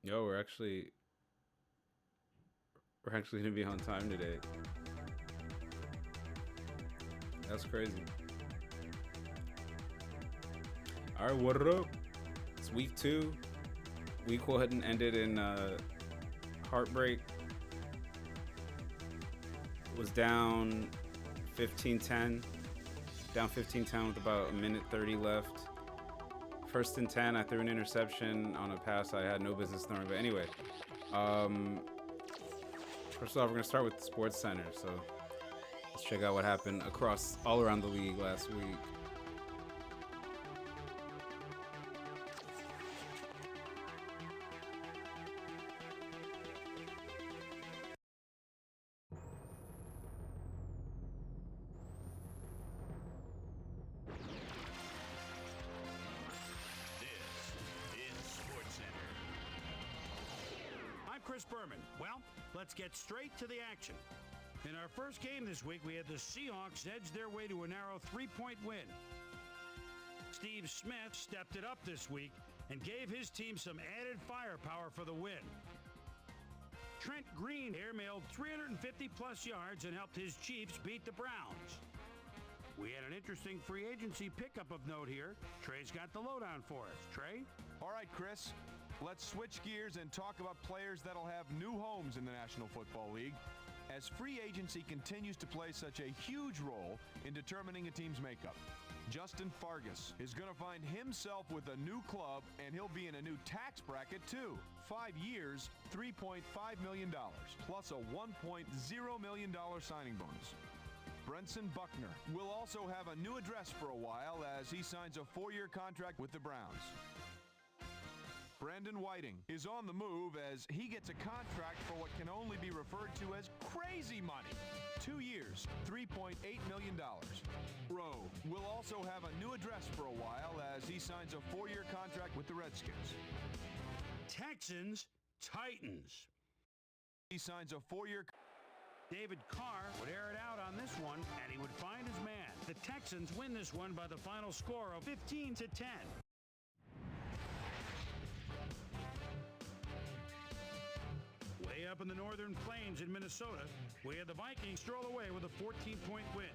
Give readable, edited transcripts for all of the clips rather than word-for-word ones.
Yo, we're actually gonna be on time today. That's crazy. All right, what up? It's week 2. Week 1 ended in heartbreak. Was down 15-10. Down 15-10 with about a minute 30 left. First and 10, I threw an interception on a pass I had no business throwing. But anyway, first off, we're gonna start with the Sports Center. So let's check out what happened across all around the league last week. Well, let's get straight to the action. In our first game this week, we had the Seahawks edge their way to a narrow 3-point win. Steve Smith stepped it up this week and gave his team some added firepower for the win. Trent Green airmailed 350-plus yards and helped his Chiefs beat the Browns. We had an interesting free agency pickup of note here. Trey's got the lowdown for us. Trey? All right, Chris. Let's switch gears and talk about players that'll have new homes in the National Football League, as free agency continues to play such a huge role in determining a team's makeup. Justin Fargas is going to find himself with a new club, and he'll be in a new tax bracket too. 5 years, $3.5 million, plus a $1.0 million signing bonus. Brenson Buckner will also have a new address for a while as he signs a 4-year contract with the Browns. Brandon Whiting is on the move as he gets a contract for what can only be referred to as crazy money. 2 years, $3.8 million. Rowe will also have a new address for a while as he signs a 4-year contract with the Redskins. Texans, Titans. He signs a 4-year. David Carr would air it out on this one, and he would find his man. The Texans win this one by the final score of 15-10. Way up in the northern plains in Minnesota, we had the Vikings stroll away with a 14-point win.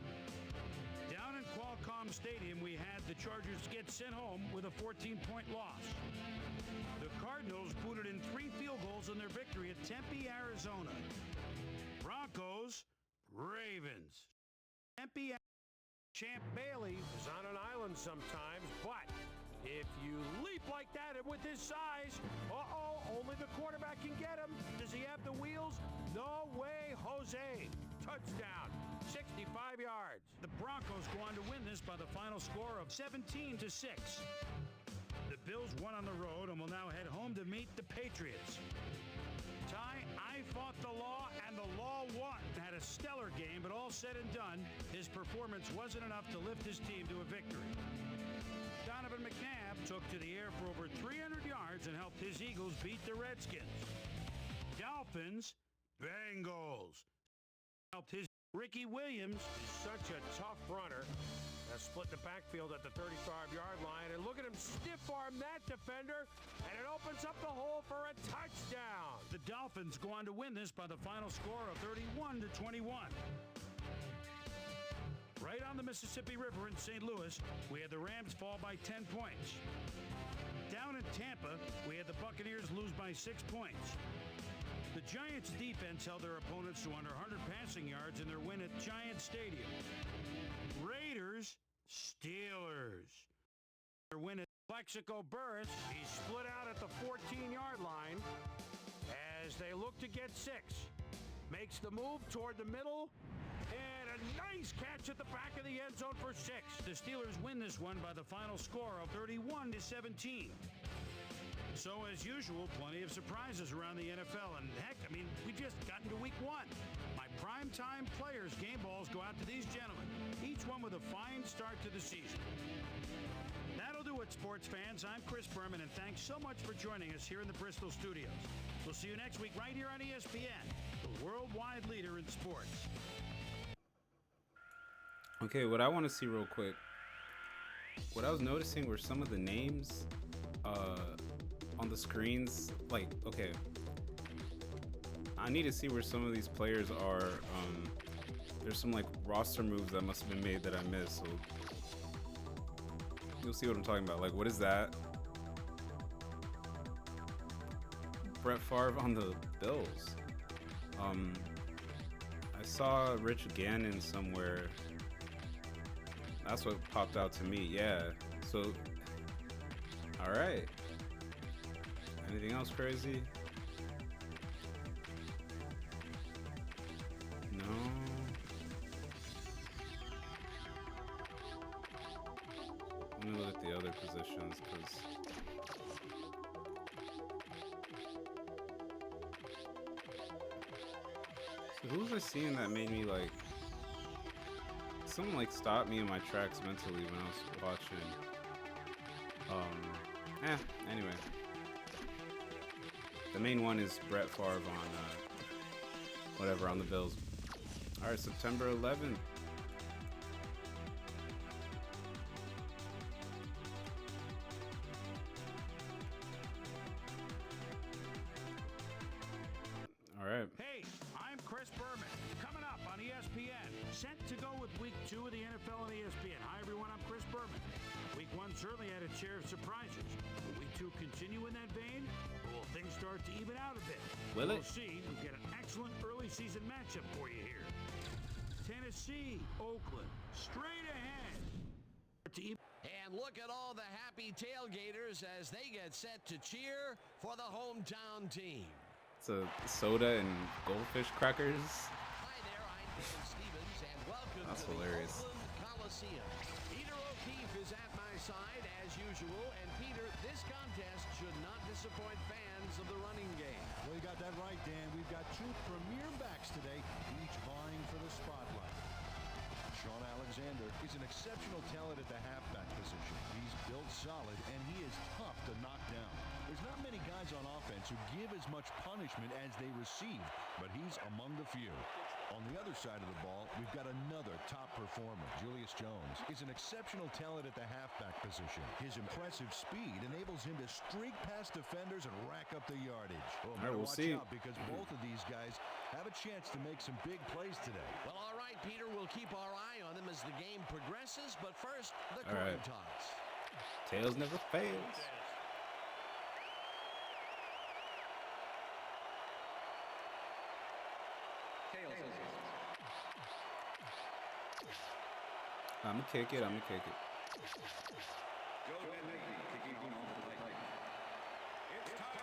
Down in Qualcomm Stadium, we had the Chargers get sent home with a 14-point loss. The Cardinals booted in 3 field goals in their victory at Tempe, Arizona. Broncos, Ravens. Tempe, Champ Bailey is on an island sometimes, but if you leap like that and with his size, only the quarterback can get him. Does he have the wheels? No way, Jose. Touchdown, 65 yards. The Broncos go on to win this by the final score of 17-6. The Bills won on the road and will now head home to meet the Patriots. Ty, I fought the law and the law won. Had a stellar game, but all said and done, his performance wasn't enough to lift his team to a victory. Donovan McNabb took to the air for over 300 yards and helped his Eagles beat the Redskins. Dolphins, Bengals. Helped his Ricky Williams is such a tough runner. Split the backfield at the 35-yard line, and look at him stiff-arm that defender, and it opens up the hole for a touchdown. The Dolphins go on to win this by the final score of 31-21. Right on the Mississippi River in St. Louis, we had the Rams fall by 10 points. Down in Tampa, we had the Buccaneers lose by 6 points. The Giants' defense held their opponents to under 100 passing yards in their win at Giants Stadium. Raiders, Steelers. Their win at Plexico Burris, he split out at the 14-yard line as they look to get 6. Makes the move toward the middle, and a nice catch at the back of the end zone for 6. The Steelers win this one by the final score of 31-17. So, as usual, plenty of surprises around the NFL. And heck, we just got into week 1. My primetime players' game balls go out to these gentlemen, each one with a fine start to the season. That'll do it, sports fans. I'm Chris Berman, and thanks so much for joining us here in the Bristol studios. We'll see you next week right here on ESPN, the worldwide leader in sports. Okay, what I want to see real quick, what I was noticing were some of the names on the screens, like, okay, I need to see where some of these players are. There's some like roster moves that must have been made that I missed, so you'll see what I'm talking about. Like, what is that? Brett Favre on the Bills. I saw Rich Gannon somewhere. That's what popped out to me. Yeah. So, all right. Anything else crazy? No. Let me look at the other positions, because so who was I seeing that made me like, someone like stopped me in my tracks mentally when I was watching. Anyway, the main one is Brett Favre on whatever on the Bills. All right, September 11th. All right. Hey, I'm Chris Berman. Coming up on ESPN, set to go with Week 2 of the NFL on ESPN. Hi, everyone. I'm Chris Berman. Week 1 certainly had a share of surprises. Will Week 2 continue in that vein, or will things start to even out a bit? Will it? We'll see. We've got an excellent early season matchup for you here. Tennessee, Oakland, straight ahead. And look at all the happy tailgaters as they get set to cheer for the hometown team. It's a soda and goldfish crackers. Hi there, I'm Dan Stevens, and welcome That's to hilarious. the Oakland Coliseum. Peter O'Keefe is at my side as usual, and Peter, this contest should not disappoint fans of the running game. Well, you got that right, Dan. We've got two premier backs today, each vying for the spotlight. Shaun Alexander is an exceptional talent at the halfback position. He's built solid, and he is tough to knock down. There's not many guys on offense who give as much punishment as they receive, but he's among the few. On the other side of the ball, we've got another top performer. Julius Jones is an exceptional talent at the halfback position. His impressive speed enables him to streak past defenders and rack up the yardage. Oh, All right, we'll watch see. out, because both of these guys have a chance to make some big plays today. Well, all right, Peter, we'll keep our eye on them as the game progresses, but first, the All coin right. toss. Tails never fails. I'ma kick it.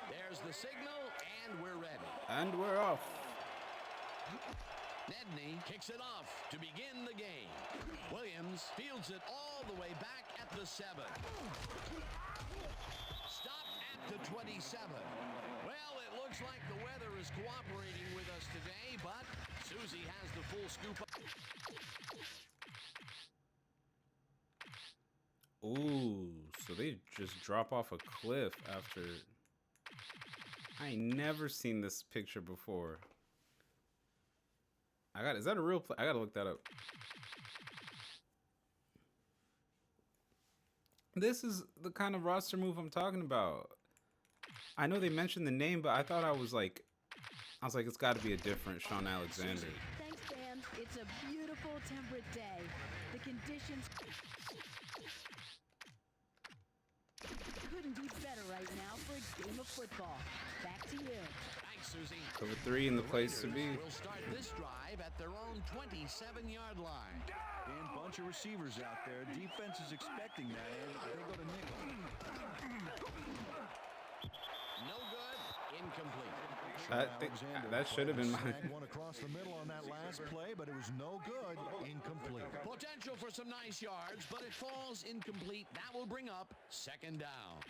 There's the signal, and we're ready. And we're off. Nedney kicks it off to begin the game. Williams fields it all the way back at the 7. Stop at the 27. Well, it looks like the weather is cooperating with us today, but Susie has the full scoop. Ooh, so they just drop off a cliff after. I ain't never seen this picture before. Is that a real play? I gotta look that up. This is the kind of roster move I'm talking about. I know they mentioned the name, but I was like, it's gotta be a different Shaun Alexander. Thanks, Dan. It's a beautiful temperate day. The conditions couldn't be better right now for a game of football. Back to you. Thanks, Susie. Cover 3 in the place to be. We'll start this drive at their own 27-yard line. And bunch of receivers out there. Defense is expecting that, and they go to nickel. No good. Incomplete. That should have been mine. Snagged one across the middle on that last play, but it was no good. Incomplete. Potential for some nice yards, but it falls incomplete. That will bring up second down.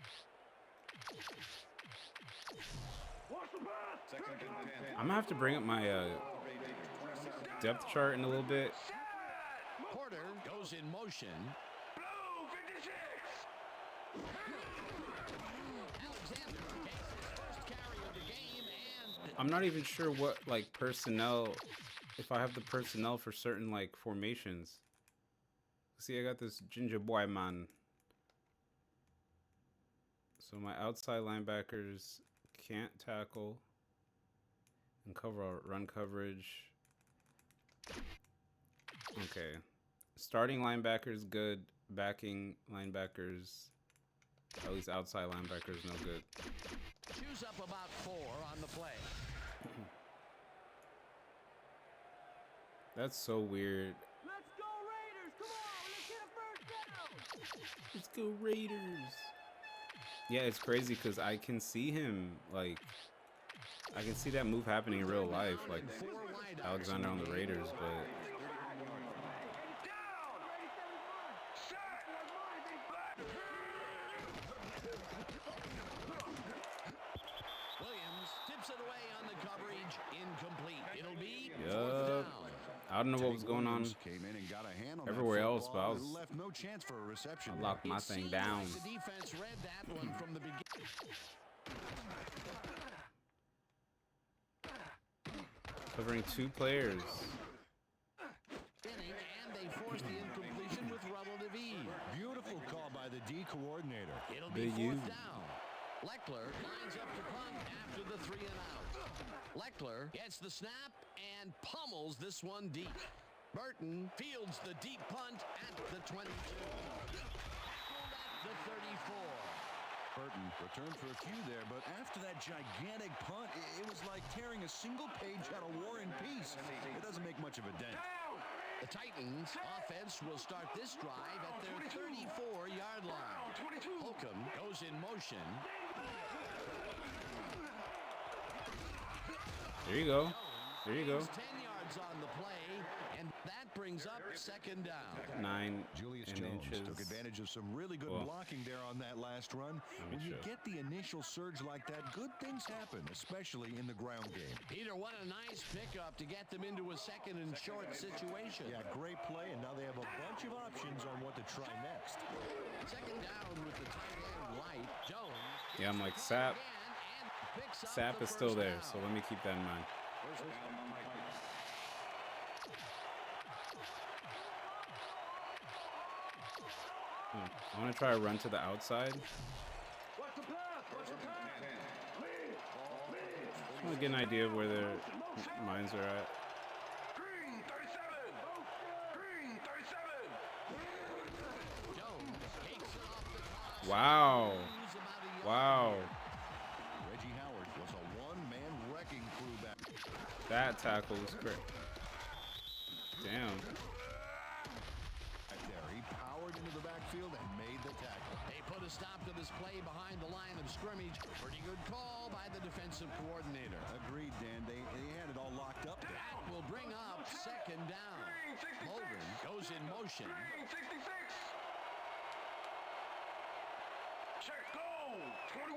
I'm gonna have to bring up my depth chart in a little bit. Porter goes in motion. Alexander takes his first carry of the game, and I'm not even sure what like personnel, if I have the personnel for certain like formations. See, I got this ginger boy man. So my outside linebackers can't tackle and cover run coverage. Okay. Starting linebackers good. Backing linebackers, at least outside linebackers, no good. Choose up about 4 on the play. That's so weird. Let's go Raiders! Come on, let's get a first down! Let's go Raiders! Yeah, it's crazy because I can see him, like, I can see that move happening in real life, like Alexander on the Raiders, but... Williams tips it away on the coverage. Incomplete. It'll be Yup. I don't know what was going on Came in and got a hand on everywhere that else, but I football. Left no chance for a reception. locked my thing down. Like the defense read that one from the beginning. Covering 2 players. And they force the incompletion with relative ease. Beautiful call by the D coordinator. It'll be Big U. 4th down. Leckler lines up to punt after the 3 and out. Leckler gets the snap and pummels this one deep. Burton fields the deep punt at the 22. Tackled at the 34. Burton returned for a few there, but after that gigantic punt, it was like tearing a single page out of War and Peace. It doesn't make much of a dent. The Titans offense will start this drive at their 34-yard line. Holcomb goes in motion. There you go. There you go. 10 yards on the play, and that brings up 2nd down. 9 Julius and Jones inches. took advantage of some really good blocking there on that last run. When you get the initial surge like that, good things happen, especially in the ground game. Peter, what a nice pickup to get them into a 2nd and short situation. Yeah, great play, and now they have a bunch of options on what to try next. 2nd down with the tight end light. Jones. Yeah, I'm like, Sap. Sap is still there, so let me keep that in mind. I want to try a run to the outside. I want to get an idea of where their minds are at. Wow. Wow. Reggie Howard was a one-man wrecking crew back. That tackle was great. Damn. Back there, he powered into the backfield and made the tackle. They put a stop to this play behind the line of scrimmage. Pretty good call by the defensive coordinator. Agreed, Dan. They had it all locked up there. That will bring up 2nd down. Logan goes in motion. Check go! 21!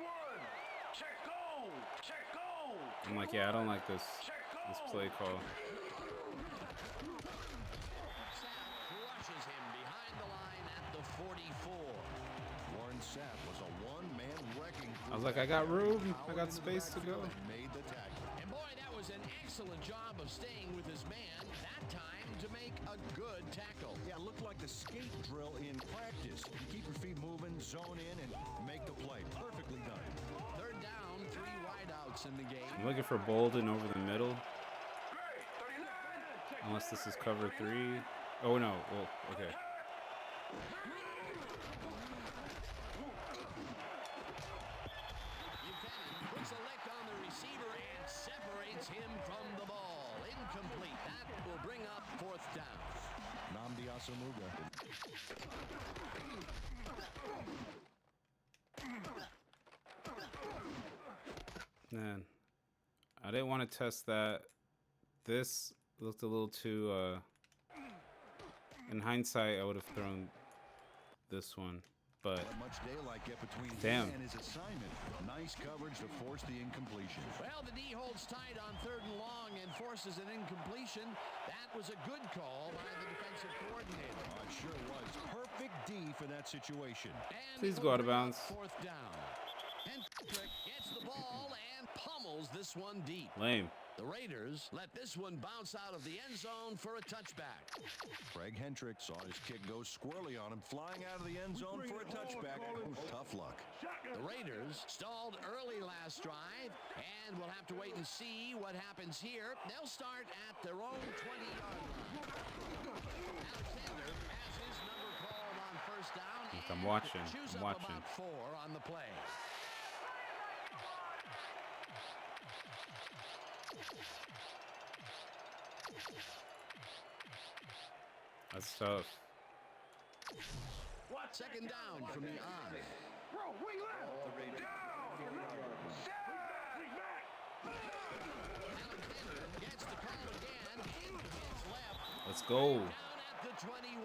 Check go! Check go! I'm like, yeah, I don't like this play call. Sapp crushes him behind the line at the 44. Warren Sapp was a one-man wrecking crew. I was like, I got room. I got space to go. Made the tackle. And boy, that was an excellent job of staying with his man that time to make a good tackle. Yeah, it looked like the skate drill in practice. You keep your feet moving, zone in, and make the play. Perfectly done. 3rd down, 3 wideouts in the game. I'm looking for Bolden over the middle. Unless this is cover 3. Oh, no. Well, okay. Buchanan puts a lick on the receiver and separates him from the ball. Incomplete. That will bring up 4th down. Nnamdi Asomugha. Man, I didn't want to test that. This looked a little too, in hindsight, I would have thrown this one, but Not much daylight get between damn. him and his assignment. Nice coverage to force the incompletion. Well, the D holds tight on 3rd and long and forces an incompletion. That was a good call by the defensive coordinator. Oh, it sure was. Perfect D for that situation. And Please it go will out of bring up bounds. 4th down. And Patrick gets the ball and pummels this one deep. lame. The Raiders let this one bounce out of the end zone for a touchback. Craig Hendrick saw his kick go squirrely on him, flying out of the end zone for a touchback. Tough luck. The Raiders stalled early last drive, and we'll have to wait and see what happens here. They'll start at their own 20-yard line. Alexander has his number called on first down. I'm watching. Chews I'm up watching. about 4 on the play. That's tough. Second down from the I. Bro, wing left. Down. Alexander gets the call again. It's left. Let's go. Down at the 21.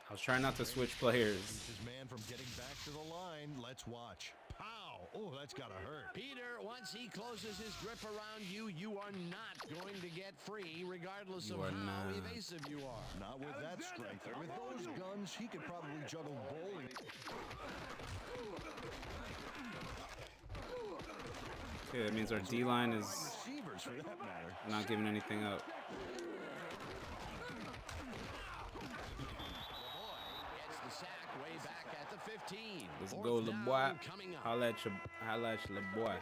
I was trying not to switch players. Keeps his man from getting back to the line. Let's watch. Pow! Oh, that's gotta hurt. Peter, once he closes his grip around you, you are not going to get free, regardless You of are how not. evasive you are. Not with that strength. With those guns, he could probably juggle bowling. Okay, that means our D-line is Receivers, for that matter. not giving anything up. Gets the sack way back at the 15. Let's Fourth go, Le down Boy. coming up. Holla at Le Boy.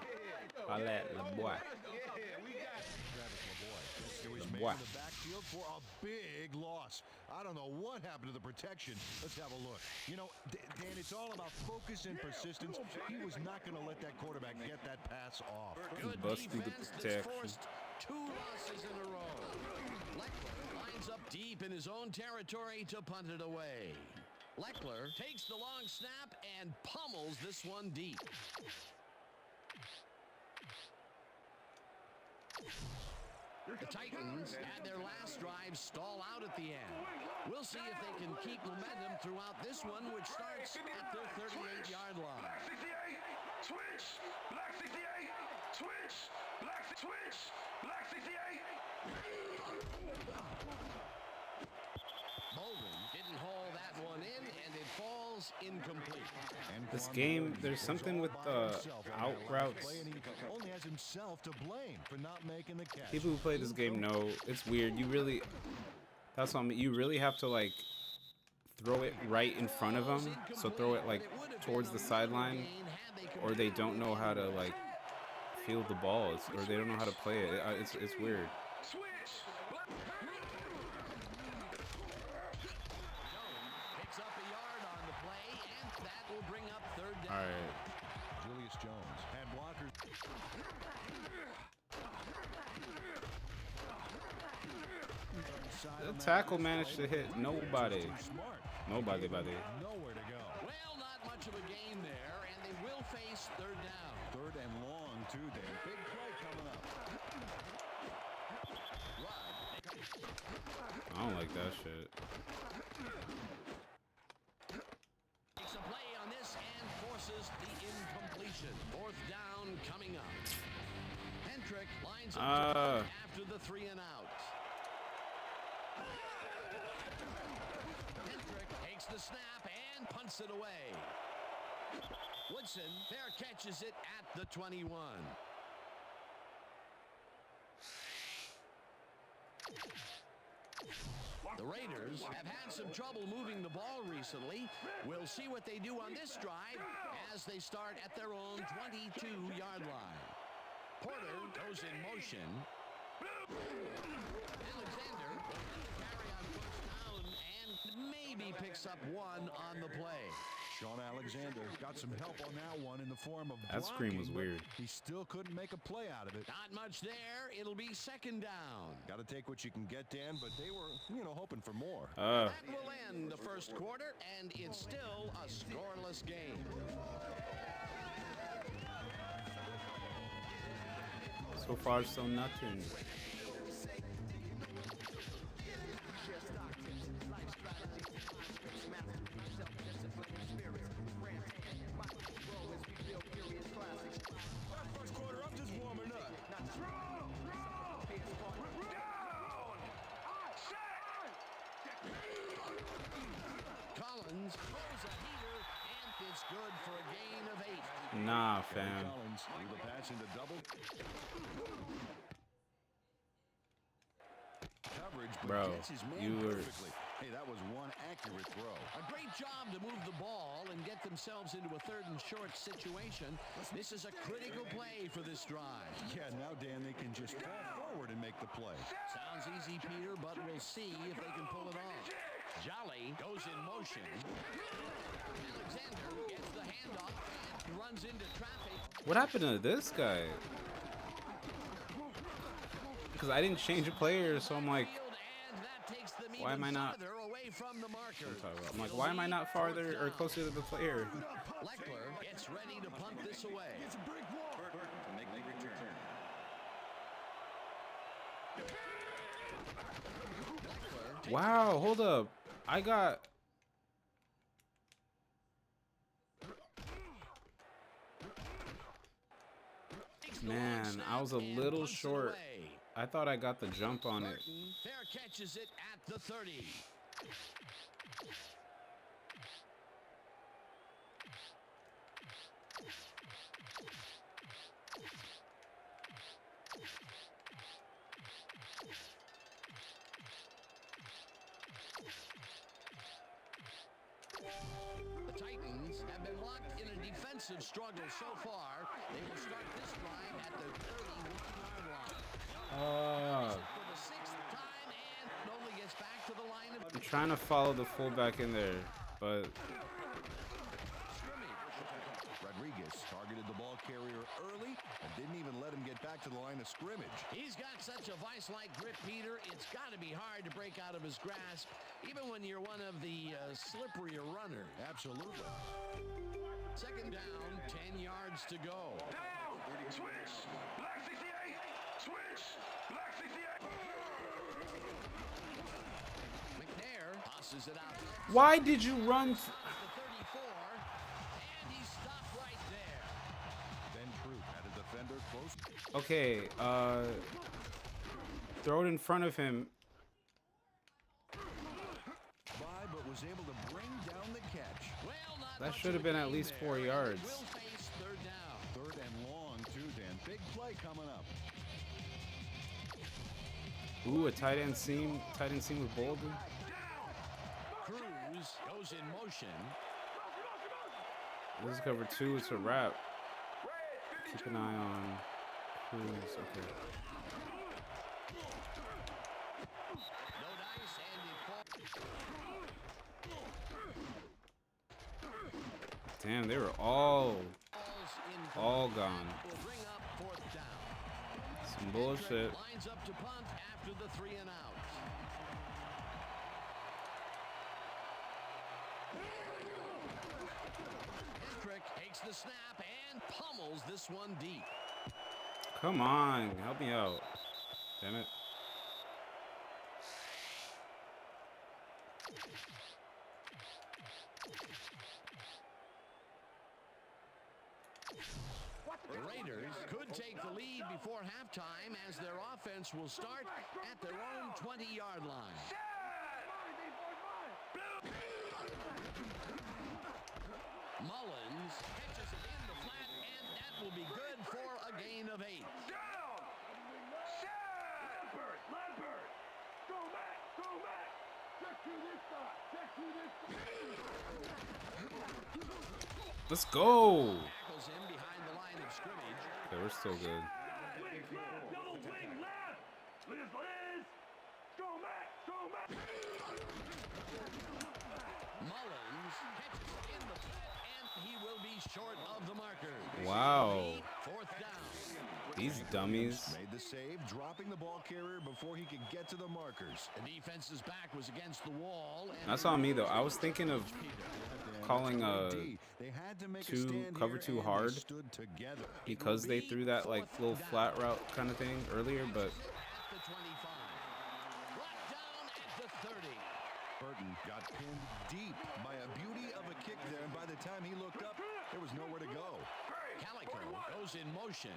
Holla at Le Boy. It was The made boy. in the backfield for a big loss. I don't know what happened to the protection. Let's have a look. You know, Dan, it's all about focus and persistence. He was not going to let that quarterback get that pass off. Good Bust through the defense that's protection. forced 2 losses in a row. Leckler lines up deep in his own territory to punt it away. Leckler takes the long snap and pummels this one deep. The Titans had their last drive stall out at the end. We'll see if they can keep momentum throughout this one, which starts at their 38-yard line. Black 68. Switch. Black 68. Switch. Black switch. Black 68. Bolden didn't haul that one in, and it falls incomplete. This game, there's something with out routes. Only has himself to blame for not making the catch. People who play this game know it's weird. You really, that's what I mean. You really have to like throw it right in front of them. So throw it like towards the sideline, or they don't know how to like field the balls, or they don't know how to play it. It's weird. Switch. Picks up a yard on the play, and that will bring up third down. All right. Julius Jones and blockers. The tackle managed to hit nobody. Smart. Nobody, buddy. Nowhere to go. Well, not much of a gain there, and they will face third down. Third and long, too, Dan. Big play coming up. I don't like that shit. Makes a play on this and forces the incompletion. Fourth down coming up. Hendrick lines up to punt after the 3 and out. Hendrick takes the snap and punts it away. Woodson fair catches it at the 21. The Raiders have had some trouble moving the ball recently. We'll see what they do on this drive as they start at their own 22-yard line. Porter goes in motion. Alexander will get the carry on first down and maybe picks up 1 on the play. Shaun Alexander got some help on that one in the form of That scream was blocking, weird. but he still couldn't make a play out of it. Not much there. It'll be second down. Got to take what you can get, Dan, but they were, hoping for more. That will end the first quarter, and it's still a scoreless game. So far, so nothing. First quarter up, just warming up. Collins throws a heater, and it's good for a gain of 8. Nah, fam. Collins threw the pass into double coverage, but Bro, gets his man you were... perfectly. Hey, that was one accurate throw. A great job to move the ball and get themselves into a 3rd and short situation. This is a critical play for this drive. Yeah, now, Dan, they can just fall forward and make the play. Sounds easy, Peter, but we'll see if they can pull it off. Jolly goes in motion. Alexander gets the handoff and runs into traffic. What happened to this guy? Because I didn't change a player, so I'm like, why am I not? Away from the marker. I'm like, why am I not farther or closer to the player? Leckler gets ready to punt this away. It's a brick wall. To make the return. Wow, hold up. I got... Man, I was a little short. I thought I got the jump on it. Fair catches it at the 30. The Titans have been locked in a defensive struggle so far. They will start this drive at the 31-yard line. For the 6th time and only gets back to the line of I'm trying to follow the fullback in there, but Rodriguez targeted the ball carrier early and didn't even let him get back to the line of scrimmage. He's got such a vice-like grip, Peter. It's got to be hard to break out of his grasp, even when you're one of the slipperier runners. Absolutely. 2nd down, 10 yards to go. Down. Switch. Black 68. Switch. Black 68. McNair tosses it out. why did you run? The 34, and he stopped right there. Ben Troop had a defender close. Okay, throw it in front of him. By, but was able to bring down the catch. Well, not That much should have of a been at gain least there, 4 and yards. they will face 3rd down. 3rd and long, too, Dan. Big play coming up. Ooh, a tight end seam with Bolden. Cruz goes in motion. This is cover 2. It's a wrap. Keep an eye on Cruz. Okay. No dice, and it falls. Damn, they were all gone. Will bring up 4th down. Some bullshit. Lines up to punt after the 3 and out. Hendrick takes the snap and pummels this one deep. Come on, help me out. Damn it. The Raiders could take the lead before halftime as their offense will start at their own 20-yard line. Mullins catches it in the flat, and that will be good for a gain of 8. Down. Lampert. Go back. Check to this side. Let's go. Tackles him behind the line of scrimmage. Okay, we're still good. Double swing left. Liz. Go back. Mullins catches it in the flat, and he will be short of the marker. Wow. 4th down. These dummies. Made the save, dropping the ball carrier before he could get to the markers. The defense's back was against the wall. And That's on me though. I was thinking of calling cover 2 hard because they threw that like little flat route kind of thing earlier, but at the 25. Brought down at the 30. Burton got pinned deep by a beauty of a kick there, and by the time he looked up, there was nowhere to go. Calico goes in motion.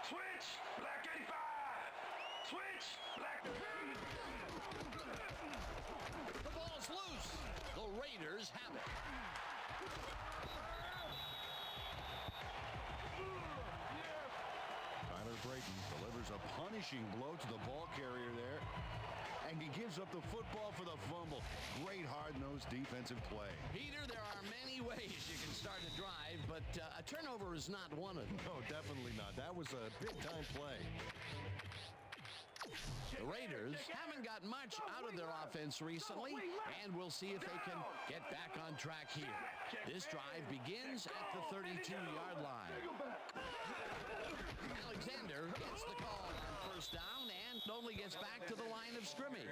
Switch. Black 85. Switch. Black. The ball's loose. The Raiders have it. Tyler Brayton delivers a punishing blow to the ball carrier there. And he gives up the football for the fumble. Great hard-nosed defensive play. Peter, there are many ways you can start a drive, but a turnover is not one of them. No, definitely not. That was a big-time play. The Raiders haven't got much out of their offense recently, and we'll see if they can get back on track here. This drive begins at the 32-yard line. Alexander gets the call on first down and only gets back to the line of scrimmage.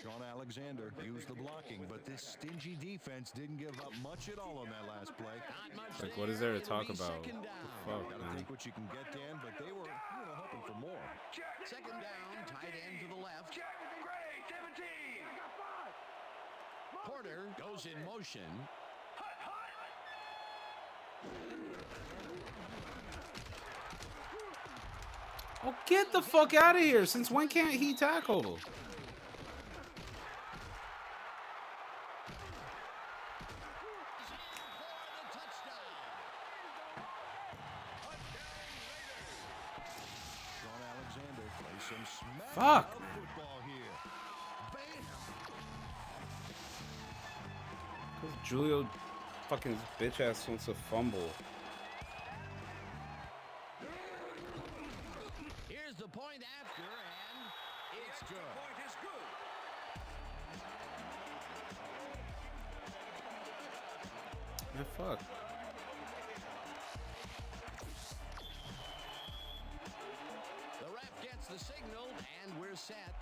Shaun Alexander used the blocking, but this stingy defense didn't give up much at all on that last play. Not much Like, what is there to talk about? Second down. Fuck, Gotta man. take what you can get, Dan, but they were hoping for more. Second down, tight end to the left. Gray, 17. Porter goes in motion. Oh, get the fuck out of here. Since when can't he tackle? Shaun Alexander plays some smack Fuck. football here. Bam! Julio fucking bitch ass wants to fumble. Here's the point after, and it's good. Point is good. Man, fuck. The ref gets the signal, and we're set.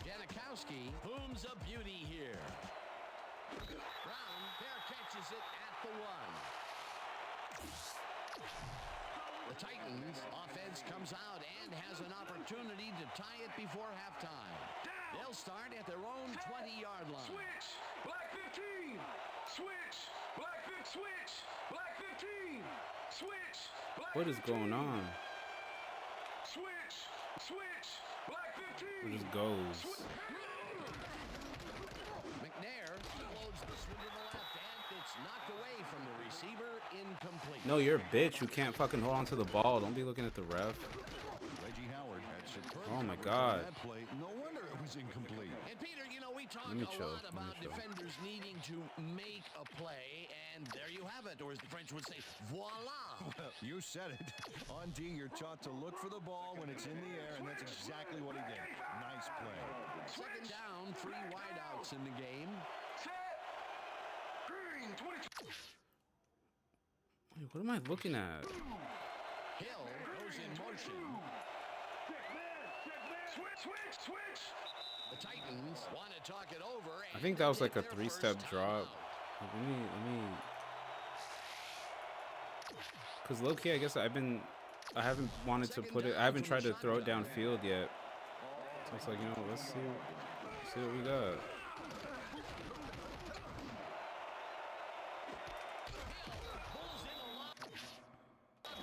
Janikowski booms a beauty here. Brown fair catches it at the 1. The Titans offense comes out and has an opportunity to tie it before halftime. They'll start at their own 20-yard line. Switch. Black 15. Switch. Black 15. Switch. Black 15. Switch. Black What is going on? Switch. Switch. Black 15. It just goes. McNair loads this one to the left, and it's knocked away from the receiver, incomplete. No, you're a bitch. You can't fucking hold on to the ball. Don't be looking at the ref. Reggie Howard had superb Oh my coverage God. on that play. No wonder it was incomplete. And Peter, you know, we talk Let me a chill. lot Let me about chill. defenders needing to make a play, and there you have it, or as the French would say, voila. Well, you said it. On D, you're taught to look for the ball when it's in the air, and that's exactly what he did. Nice play. Second down, 3 wideouts in the game. Set. Green 22. Wait, what am I looking at? Hill goes in motion. Switch. Switch. Switch. The Titans want to talk it over. I think that was like a their 3-step first drop. timeout. Let me. Cause low key, I guess I haven't wanted to put it. I haven't tried to throw it downfield yet. So it's like, you know, let's see what we got. Pulls in a lot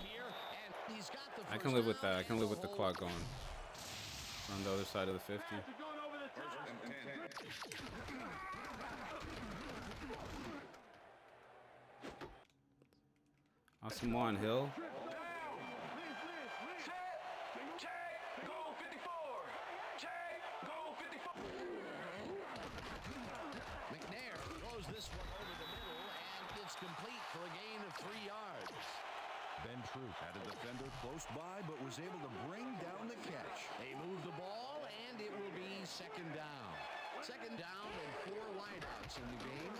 here, and he's got the I can live with that. I can live with the clock going on the other side of the 50. Awesome one, Hill. Set. Check. Goal 54. Check. Goal 54. McNair throws this one over the middle, and it's complete for a gain of 3 yards. Ben Troop had a defender close by, but was able to bring down the catch. They move the ball, and it will be second down. Second down and 4 wideouts in the game.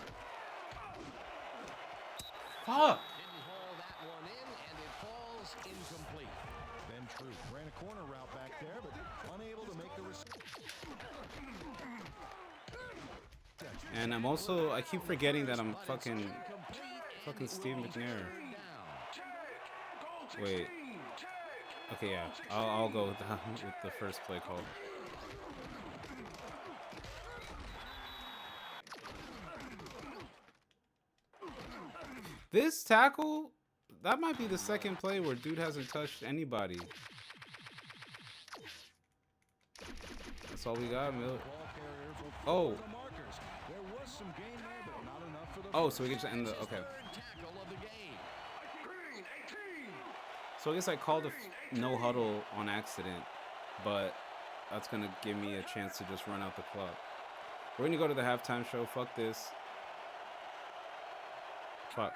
Fuck. Didn't haul that one in, and it falls incomplete. Ben Troop ran a corner route back there, but unable to make the And I keep forgetting that I'm fucking Steve McNair. Wait. Okay, yeah. I'll go with the first play call. This tackle, that might be the second play where dude hasn't touched anybody. That's all we got, Mill. ball carriers will Oh. The markers. There was some gain there, but not enough for the Oh, so we get to end the... Okay. Third tackle of the game. Green 18. So I guess I called a no huddle on accident, but that's going to give me a chance to just run out the clock. We're going to go to the halftime show. Fuck this. Fuck.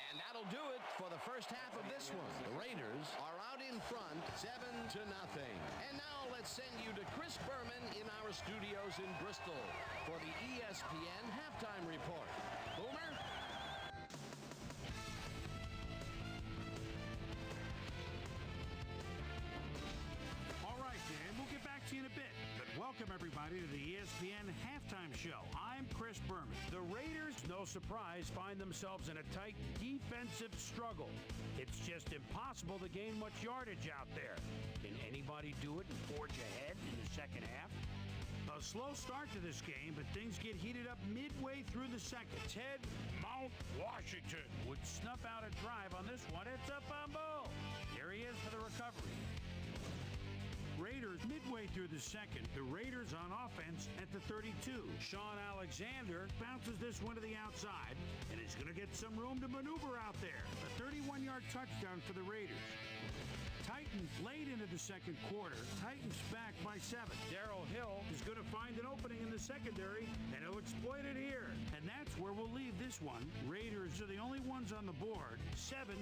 And that'll do it for the first half of this one. The Raiders are out in front, 7-0. And now let's send you to Chris Berman in our studios in Bristol for the ESPN halftime report. Boomer? All right, Dan, we'll get back to you in a bit. But welcome, everybody, to the ESPN halftime show. I'm Chris Berman. The Raiders, no surprise, find themselves in a tight defensive struggle. It's just impossible to gain much yardage out there. Can anybody do it and forge ahead in the second half? A slow start to this game, but things get heated up midway through the second. Ted Mount Washington would snuff out a drive on this one. It's a fumble. There he is for the recovery. Raiders midway through the second. The Raiders on offense at the 32. Shaun Alexander bounces this one to the outside, and he's going to get some room to maneuver out there. A 31-yard touchdown for the Raiders. Titans late into the second quarter. Titans back by 7. Darrell Hill is going to find an opening in the secondary, and he'll exploit it here. And that's where we'll leave this one. Raiders are the only ones on the board, 7-0.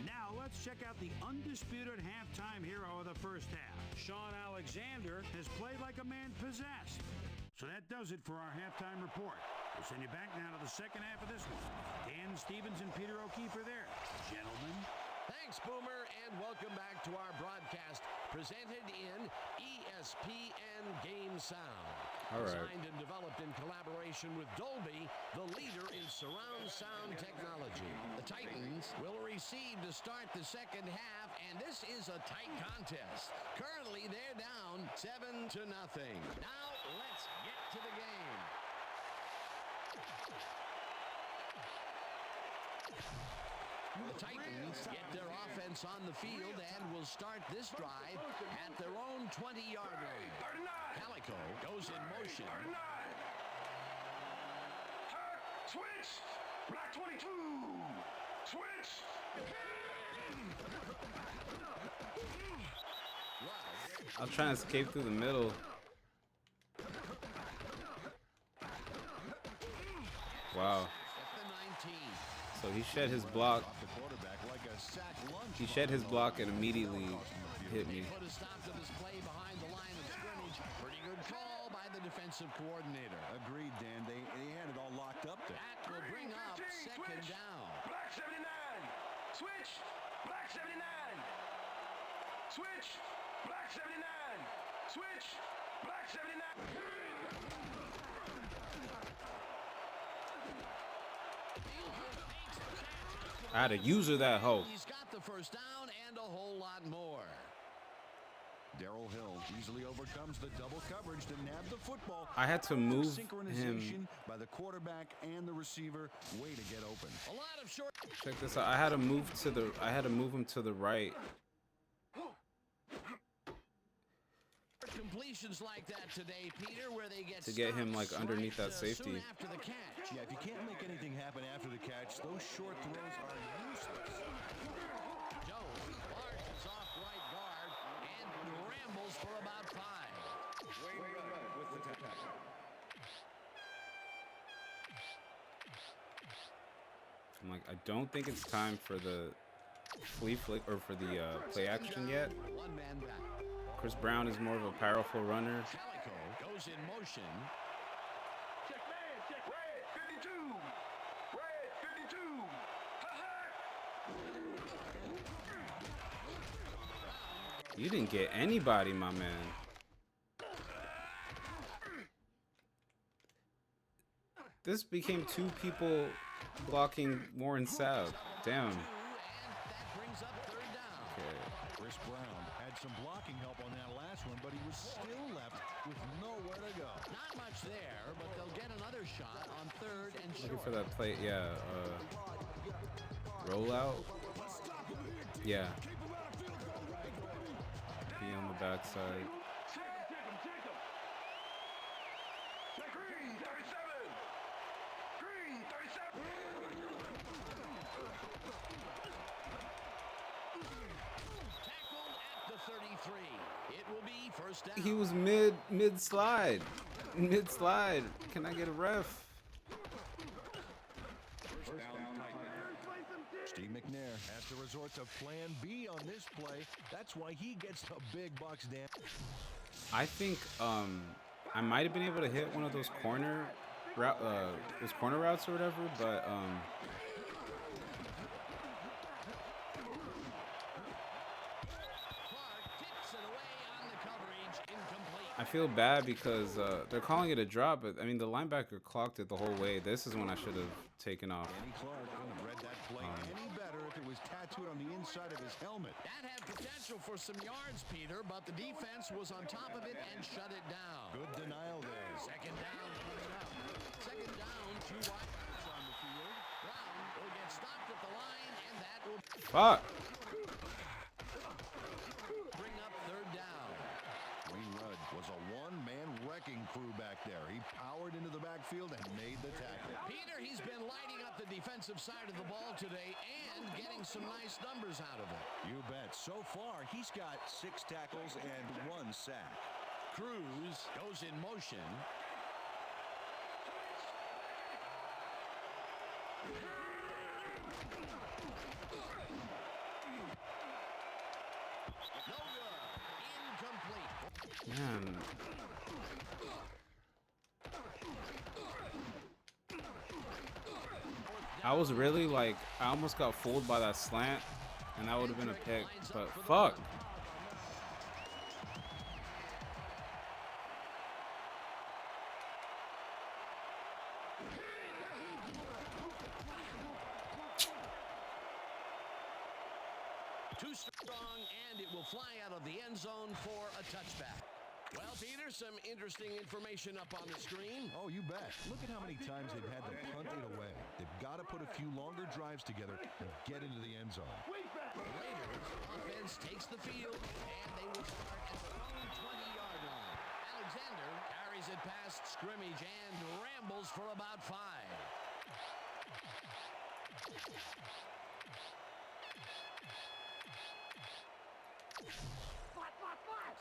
Now let's check out the undisputed halftime hero of the first half. Shaun Alexander has played like a man possessed. So that does it for our halftime report. We'll send you back now to the second half of this one. Dan Stevens and Peter O'Keefe are there. Gentlemen. Thanks, Boomer, and welcome back to our broadcast presented in ESPN Game Sound. All right. Designed and developed in collaboration with Dolby, the leader in surround sound technology. The Titans will receive to start the second half, and this is a tight contest. Currently, they're down 7-0. Now, let's get to the game. The Titans get their offense on the field and will start this drive at their own 20-yard line. Calico goes in motion. Switch. Black 22. Switch. I'll try and escape through the middle. Wow. So he shed his block. He shed his block and immediately hit me. Put a stop to this play behind the line of scrimmage. Pretty good call by the defensive coordinator. Agreed, Dan. They had it all locked up there. That will bring up second down. Black 79. Switch. Black 79. Switch. Black 79. Switch. Black 79. I had a user that hoe. He's got the first down and a whole lot more. Darrell Hill easily overcomes the double coverage to nab the football. I had to move Synchronization him. by the quarterback and the receiver. Way to get open. A lot of short Check this out. I had to move him to the right. completions like that today, Peter, where they get to get him like underneath that safety. soon after the catch. Yeah, if you can't make anything happen after the catch, those short throws are useless. Jones larges off right guard and rambles for about 5. I'm like, I don't think it's time for the flea flick or for the play action yet. One man back. Chris Brown is more of a powerful runner. Calico goes in motion. Check man, check red 52. Red 52. You didn't get anybody, my man. This became 2 people blocking Warren Sapp. Damn. And that brings up 3rd down. Okay. Chris Brown had had some blocking help on that last one, but he was still left with nowhere to go. Not much there, but they'll get another shot on 3rd and short. Looking for that play, yeah. Rollout. Yeah. Be on the backside. Green 37. Green 37. Tackled at the 33. It will be first down. He was mid slide. Mid slide. Can I get a ref? Steve McNair has to resort to plan B on this play. That's why he gets the big bucks, Dan. I think I might have been able to hit one of those corner routes or whatever, but I feel bad because they're calling it a drop, but I mean the linebacker clocked it the whole way. This is when I should have taken off. Danny Clark couldn't have read that play any better if it was tattooed on the inside of his helmet. That had potential for some yards, Peter, but the defense was on top of it and shut it down. Good denial there. Second down coming up. Second down, 2 wide on the field. Brown will get stopped at the line, and that will Fuck. bring up 3rd down. Wayne Rudd was a one-man wrecking crew back there. He powered into the backfield and made the tackle. Peter, he's been lighting up the defensive side of the ball today and getting some nice numbers out of it. You bet. So far, he's got 6 tackles and 1 sack. Cruz goes in motion. No good. Incomplete. Man. I was really like, I almost got fooled by that slant, and that would have been a pick, but fuck. Too strong, and it will fly out of the end zone for a touchback. Well, Peter, some interesting information up on the screen. Oh, you bet. Look at how many times they've had to punt it away. They've got to put a few longer drives together and get into the end zone. The Raiders offense takes the field, and they will start at their own 20-yard line. Alexander carries it past scrimmage and rambles for about 5.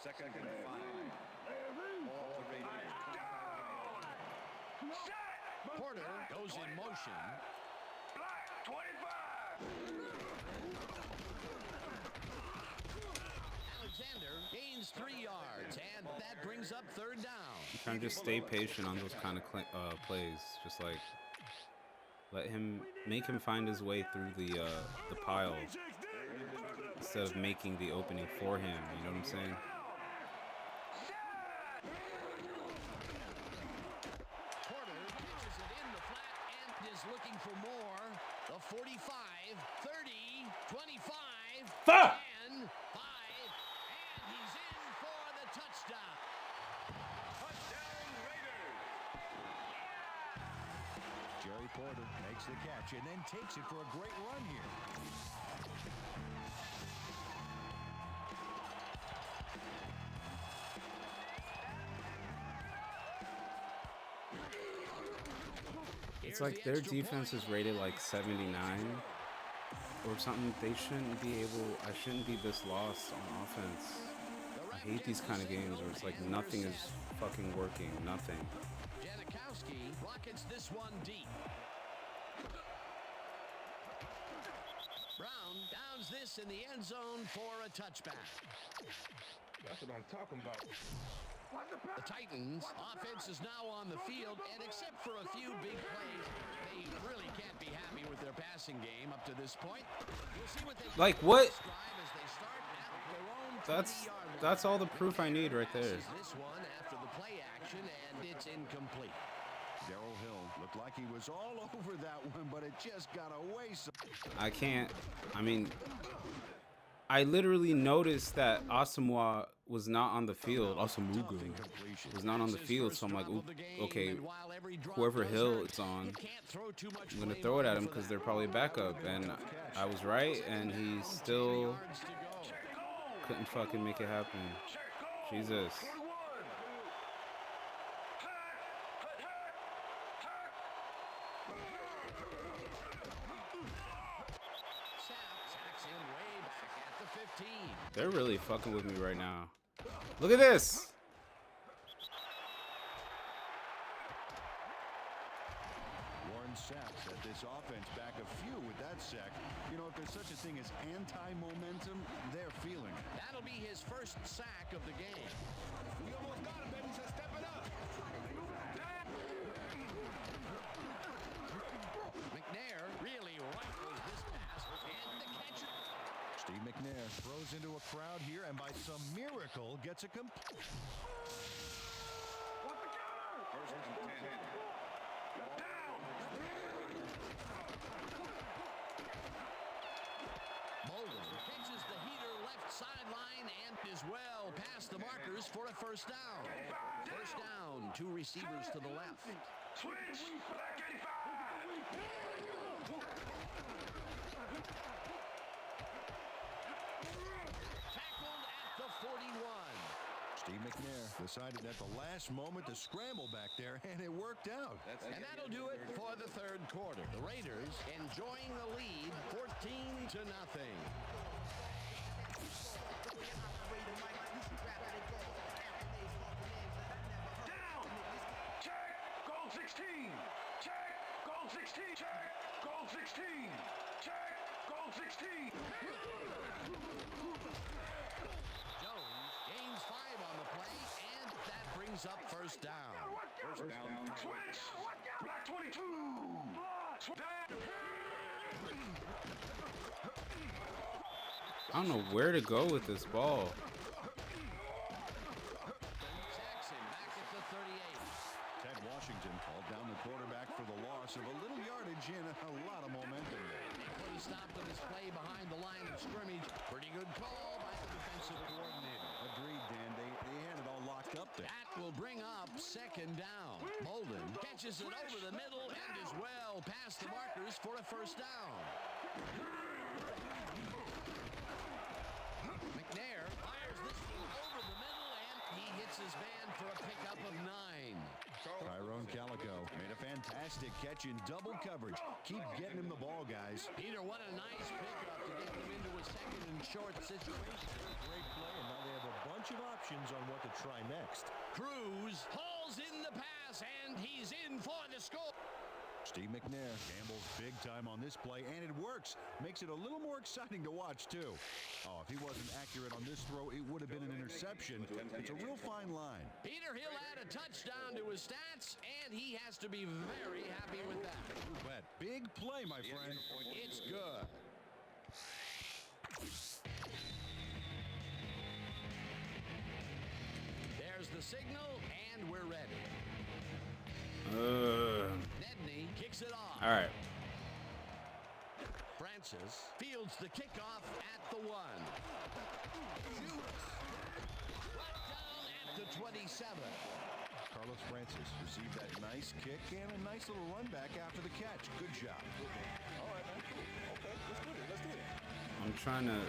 Second and 5. All the Raiders. Porter goes in motion. Black 25. Alexander gains 3 yards, and that brings up 3rd down. I'm trying to just stay patient on those kind of plays. Just like make him find his way through the pile instead of making the opening for him. You know what I'm saying? Porter catches it in the flat and is looking for more. The 45, 30, 25, Fuck! 10, 5, and he's in for the touchdown. Touchdown Raiders. Jerry Porter makes the catch and then takes it for a great run here. It's like their defense is rated like 79 or something. They shouldn't be able. I shouldn't be this lost on offense. I hate these kind of games where it's like nothing is fucking working. Nothing. Janikowski rockets this one deep. Brown downs this in the end zone for a touchback. That's what I'm talking about. The Titans offense is now on the field, and except for a few big plays, they really can't be happy with their passing game up to this point. We'll see what they Like what? strive as they start at their own 20-yard line. That's all the proof I need right there. This one after the play action, and it's incomplete. Darrell Hill looked like he was all over that one, but it just got away. I can't. I mean, I literally noticed that Asamoah was not on the field. Asamuga was not on the field, so I'm like, okay, whoever Hill it's on, I'm going to throw it at him because they're probably backup. And I was right, and he still couldn't fucking make it happen. Jesus. They're really fucking with me right now. Look at this. Warren Sapp set this offense back a few with that sack. You know, if there's such a thing as anti-momentum, they're feeling it. That'll be his first sack of the game. We almost got him, baby, so step it up. McNair really rifles this pass and the catch. Steve McNair throws into a crowd here and by some miracle gets a complete. First and 10. Down. Bolden catches the heater left sideline and is well past the markers for a first down. First down, 2 receivers to the left. Switch. Black 85. Tackled at the 41. Steve McNair decided at the last moment to scramble back there, and it worked out. And that'll do it for the third quarter. The Raiders enjoying the lead, 14-0. Down. Check. Goal 16. Check. Goal 16. Check. Goal 16. Check. Goal 16. Jones gains 5 on the play, and that brings up first down. First down. Switch. Black 22. I don't know where to go with this ball. Jackson back at the 38. Ted Washington called down the quarterback for the loss of a little yardage and a lot of momentum there. He stopped on his play behind the line of scrimmage. Pretty good call by the defensive coordinator. Agreed, Dan. They had it all locked up there. That will bring up second down. Bolden catches it over the middle and is well past the markers for a first down. McNair fires this one over the middle and he hits his man for a pickup of 9. Tyrone Calico made a fantastic catch in double coverage. Keep getting him the ball, guys. Peter, what a nice pickup to get them into a second and short situation. Great play, and now they have a bunch of options on what to try next. Cruz hauls in the pass and he's in for the score. Steve McNair gambles big time on this play, and it works. Makes it a little more exciting to watch, too. Oh, if he wasn't accurate on this throw, it would have been an interception. It's a real fine line. Peter, he'll add a touchdown to his stats, and he has to be very happy with that. But big play, my friend. It's good. There's the signal, and we're ready. Nedney kicks it off. All right. Francis fields the kickoff at the 1. Brought down at the 27. Carlos Francis received that nice kick and a nice little run back after the catch. Good job. All right, man. Okay, let's do it. Let's do it. I'm trying to.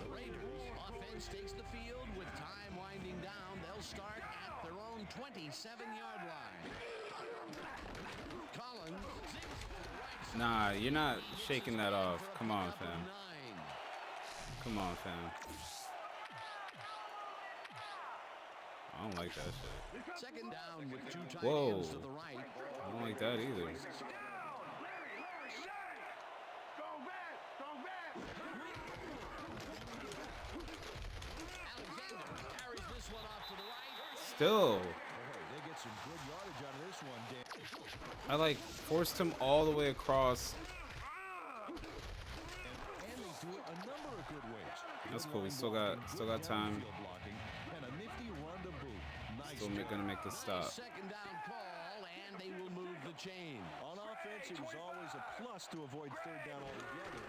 The Raiders offense takes the field with time winding down. They'll start at their own 27-yard line. Collins. Nah, you're not shaking that off. Come on, fam. 9. Come on, fam. I don't like that shit. Second down with 2 tight Whoa. ends to the right. I don't like that either. Down. Larry, go back. Go back. Alexander carries this one off to the right. Still, They get some good yardage out of this one, Dan. I like forced him all the way across. And they do it a number of good ways. That's cool. We still got time. Blocking, and a nifty run to boot. Nice Still gonna make the stop. Second down call, and they will move the chain. On offense, it was always a plus to avoid third down altogether.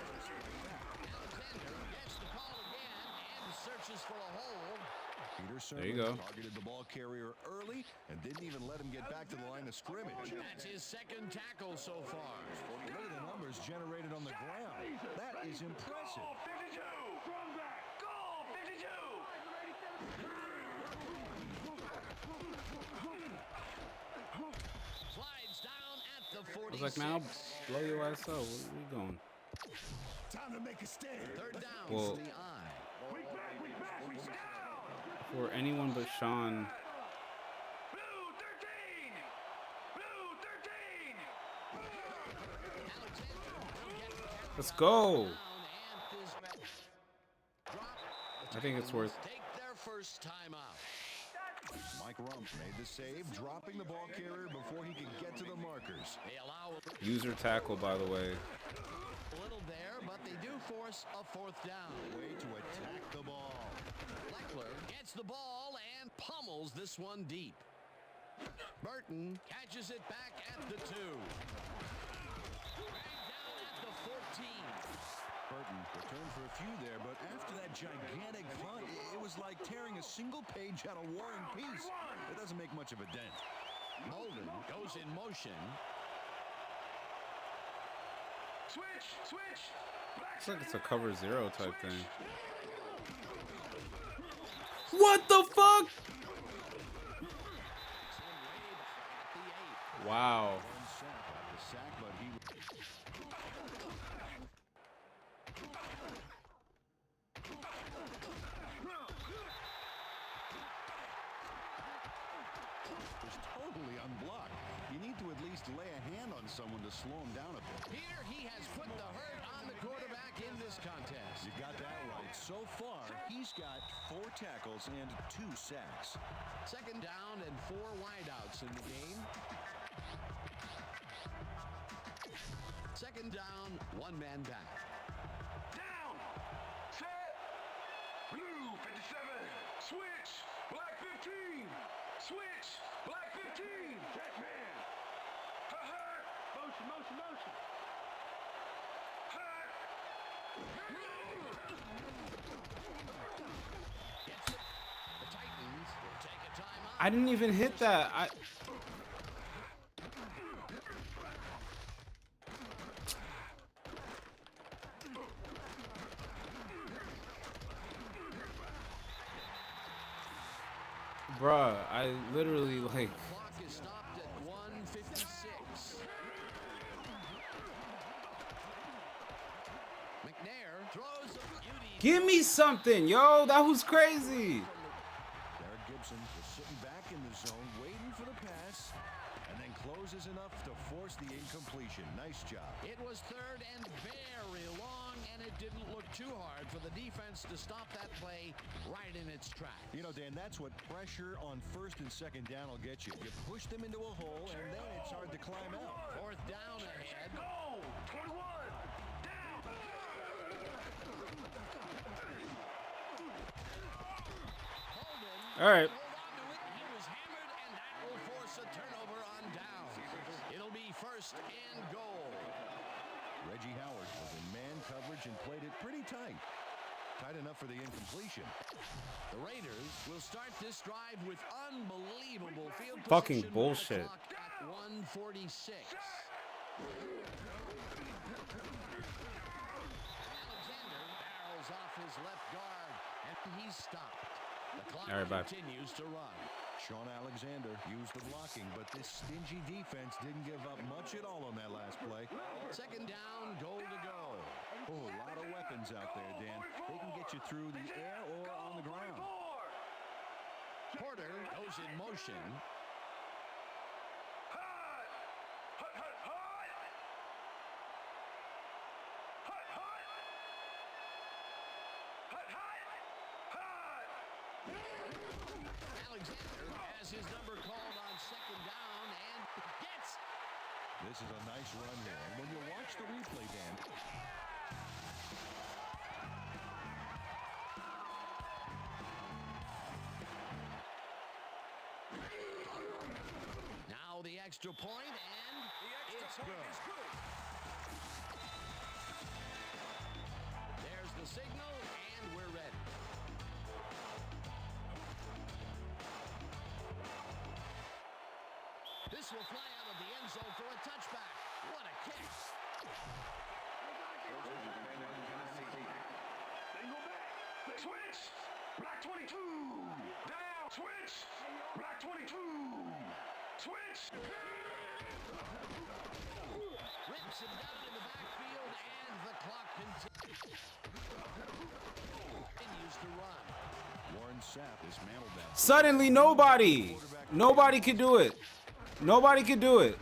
Alexander gets the call again and searches for a hold. Peter There you go. targeted the ball carrier early and didn't even let him get back to the line of scrimmage. That's his second tackle so far. Look at the numbers generated on the ground. That is impressive. Goal 52. Run back. Goal 52. Slides down at the I 46. was like, man, I'll blow your ass up. Where are you going? Time to make a stand. Third down Well, to the eye. We back. We back. We down. for anyone but Shaun, Blue 13. Blue 13. Alexander will get the tackle let's go. down, and this drop. I think it's worth. Take their first time out. Mike Rump made the save, dropping the ball carrier before he could get to the markers. They allow User tackle, by the way. a little there, but they do force a fourth down. Way to attack the ball. Leckler gets the ball and pummels this one deep. Burton catches it back at the 2. Dragged down at the 14. Burton returned for a few there, but after that gigantic punt, it was like tearing a single page out of War and Peace. It doesn't make much of a dent. Molden goes in motion. Switch. Switch. Black Looks like it's a 39. cover 0 type Switch. thing. What the fuck? Wow. One sack at the sack, but he was totally unblocked. You need to at least lay a hand on someone to slow him down a bit. Peter, he has put the hurt on the quarterback in this contest. You got that right. So far, he's got 4 tackles and 2 sacks. Second down and 4 wideouts in the game. Second down, 1 man back. Down. Set. Blue 57. Switch. Black 15. Switch. Black 15. Check man. Hut. Motion, motion, motion. Hut. Gets it. The Titans will take a timeout. I didn't even hit that. Bruh, I literally like. Clock is stopped at 1:56. McNair throws a beauty. Give me something, yo. That was crazy. Derek Gibson was sitting back in the zone, waiting for the pass, and then closes enough to force the incompletion. Nice job. It was third and very long, and it didn't look too hard for the defense to stop that play right in its tracks. You know, Dan, that's what pressure on first and second down will get you. You push them into a hole, and then it's hard to climb out. Fourth down ahead. Goal 21. Down. Holden. All right. Hold on to it. He was hammered, and that will force a turnover on down. It'll be first and goal. Reggie Howard was in man coverage and played it pretty tight. Tight enough for the incompletion. The Raiders will start this drive with unbelievable field Fucking position bullshit. with the clock at 1:46. Alexander barrels off his left guard, and he's stopped. The clock All right, bye. continues to run. Shaun Alexander used the blocking, but this stingy defense didn't give up much at all on that last play. Second down, goal to go. Oh, a lot of weapons out there, Dan. They can get you through the air or on the ground. Porter goes in motion. Hut. Hut, hut, hut. Hut, hut. Hut, hut. Hut. Alexander has his number called on second down and gets. This is a nice run here. And when you watch the replay, Dan, Now Now the extra point, and it's good. There's the signal, and we're ready. This will fly out of the end zone for a touchback. What a kick. Switch. Black 22. Down. Switch. Black 22. Switch. Rips him down in the backfield, and the clock continues to run. Warren Sapp dismantled that. Suddenly, nobody could do it. Nobody could do it.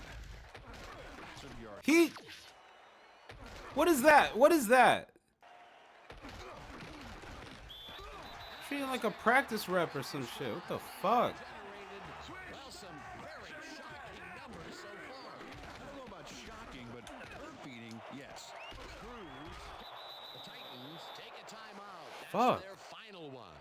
What is that? What is that? Treating like a practice rep or some shit. What the fuck? Well, some very shocking numbers so far. I don't know about shocking, but earth-beating, yes. The Titans take a timeout. That's Fuck. their final one.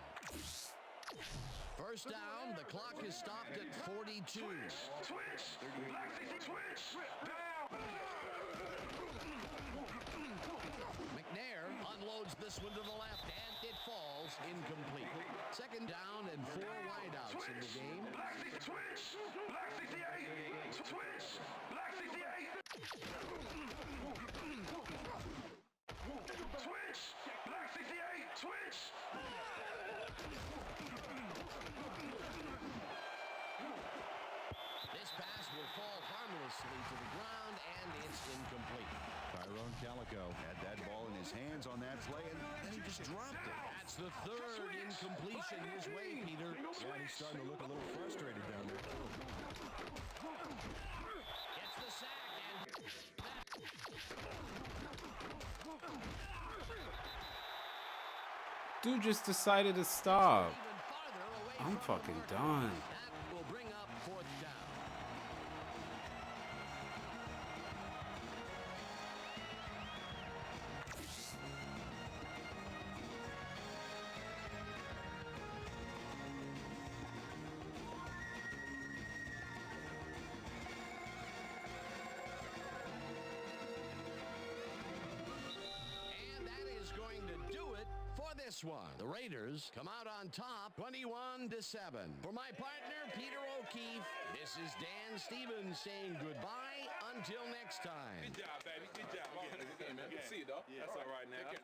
First down, the clock is stopped at 42. Switch. Black 60. Switch. Down. McNair unloads this one to the left, and it falls incomplete. Second down and 4 wideouts in the game. Black 60. Switch. Black 68. Switch. Black 68. Switch. Black 68. Switch. This pass will fall harmlessly to the ground, and it's incomplete. Tyrone Calico had that ball in his hands on that play, and then he just dropped it. That's the third incompletion his way, Peter. Yeah, he's starting to look a little frustrated down there, too. Gets the sack, and Dude just decided to stop. even farther away I'm from fucking the done. That will bring up 4th down. And that is going to do it for this one. The Raiders come out on top 21-7. For my partner, Peter O'Keefe, this is Dan Stevens saying goodbye until next time. Good job, baby. Good job. Okay, man. Good to see you, though. That's all right now.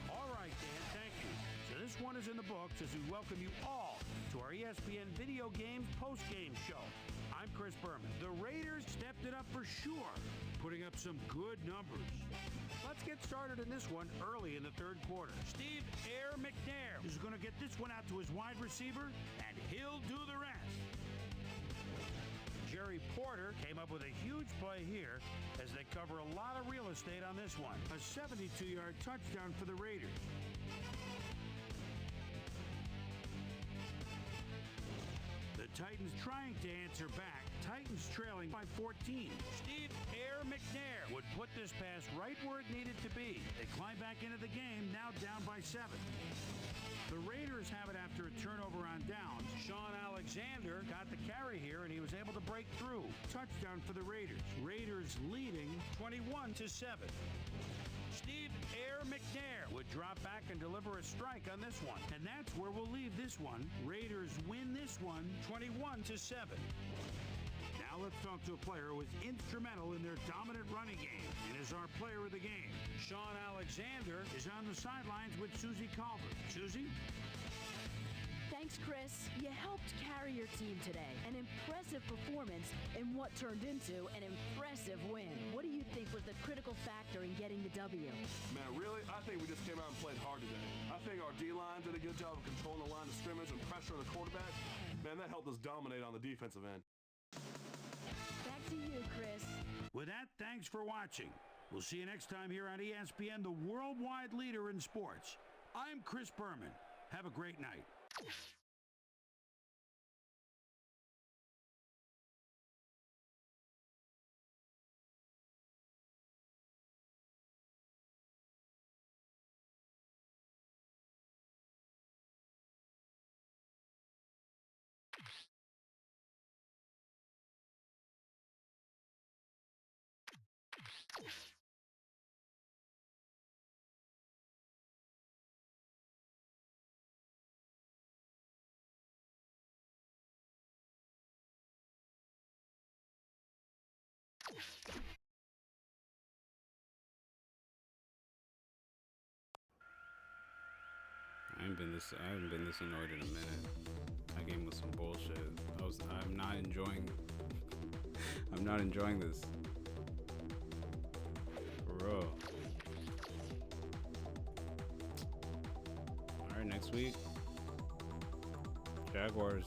All right, Dan, thank you. So this one is in the books as we welcome you all to our ESPN Video Games post-game show. I'm Chris Berman. The Raiders stepped it up for sure, putting up some good numbers. Let's get started in this one early in the third quarter. Steve Air McNair is going to get this one out to his wide receiver, and he'll do the rest. Jerry Porter came up with a huge play here as they cover a lot of real estate on this one. A 72-yard touchdown for the Raiders. The Titans trying to answer back. Titans trailing by 14. Steve Air McNair would put this pass right where it needed to be. They climb back into the game, now down by 7. The Raiders have it after a turnover on downs. Shaun Alexander got the carry here, and he was able to break through. Touchdown for the Raiders. Raiders leading 21-7. Steve Air McNair would drop back and deliver a strike on this one. And that's where we'll leave this one. Raiders win this one 21-7. Now let's talk to a player who was instrumental in their dominant running game and is our player of the game. Shaun Alexander is on the sidelines with Susie Calvert. Susie? Thanks, Chris. You helped carry your team today. An impressive performance in what turned into an impressive win. What do you think was the critical factor in getting the W? Man, really? I think we just came out and played hard today. I think our D-line did a good job of controlling the line of scrimmage and pressuring the quarterback. Man, that helped us dominate on the defensive end. Back to you, Chris. With that, thanks for watching. We'll see you next time here on ESPN, the worldwide leader in sports. I'm Chris Berman. Have a great night. I haven't been this annoyed in a minute. That game was some bullshit. I'm not enjoying this. For real. Alright, next week. Jaguars.